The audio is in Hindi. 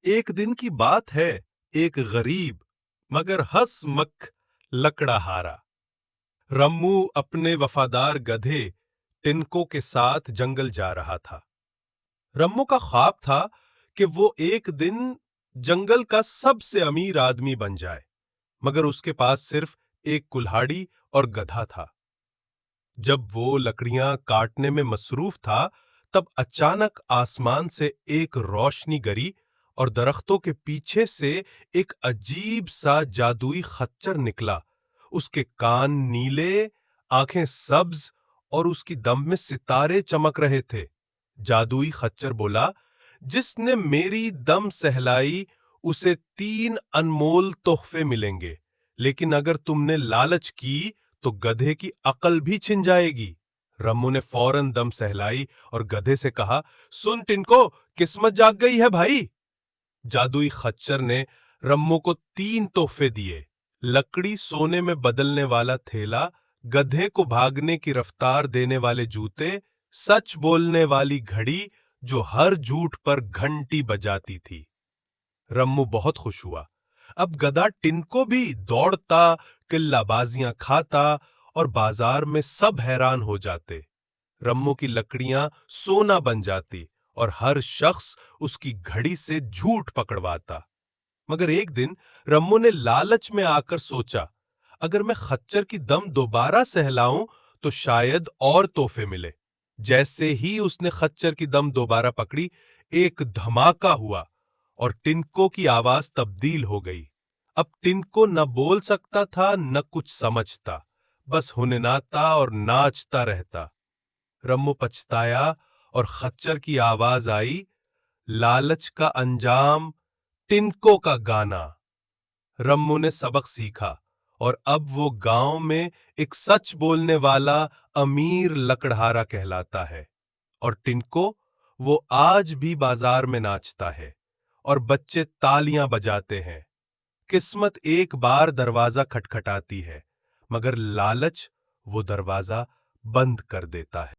एक दिन की बात है, एक गरीब मगर हंसमख लकड़हारा रम्मू अपने वफादार गधे टिनको के साथ जंगल जा रहा था। रम्मू का ख्वाब था कि वो एक दिन जंगल का सबसे अमीर आदमी बन जाए, मगर उसके पास सिर्फ एक कुल्हाड़ी और गधा था। जब वो लकड़ियां काटने में मसरूफ था, तब अचानक आसमान से एक रोशनी गिरी और दरख्तों के पीछे से एक अजीब सा जादुई खच्चर निकला। उसके कान नीले, आंखें सब्ज और उसकी दम में सितारे चमक रहे थे। जादुई खच्चर बोला, जिसने मेरी दम सहलाई उसे 3 अनमोल तोहफे मिलेंगे, लेकिन अगर तुमने लालच की तो गधे की अकल भी छिन जाएगी। रम्मू ने फौरन दम सहलाई और गधे से कहा, सुन टिनको, किस्मत जाग गई है भाई। जादुई खच्चर ने रम्मू को 3 तोहफे दिए। लकड़ी सोने में बदलने वाला थैला, गधे को भागने की रफ्तार देने वाले जूते, सच बोलने वाली घड़ी जो हर झूठ पर घंटी बजाती थी। रम्मू बहुत खुश हुआ। अब गधा टिनको भी दौड़ता, किल्लाबाजियां खाता और बाजार में सब हैरान हो जाते। रम्मू की लकड़ियां सोना बन जाती और हर शख्स उसकी घड़ी से झूठ पकड़वाता। मगर एक दिन रम्मू ने लालच में आकर सोचा, अगर मैं खच्चर की दम दोबारा सहलाऊं तो शायद और तोहफे मिले। जैसे ही उसने खच्चर की दम दोबारा पकड़ी, एक धमाका हुआ और टिनको की आवाज तब्दील हो गई। अब टिनको न बोल सकता था न कुछ समझता, बस हुनहुनाता और नाचता रहता। रम्मू पछताया और खच्चर की आवाज आई, लालच का अंजाम, टिनको का गाना। रम्मू ने सबक सीखा और अब वो गांव में एक सच बोलने वाला अमीर लकड़हारा कहलाता है। और टिनको, वो आज भी बाजार में नाचता है और बच्चे तालियां बजाते हैं। किस्मत एक बार दरवाजा खटखटाती है, मगर लालच वो दरवाजा बंद कर देता है।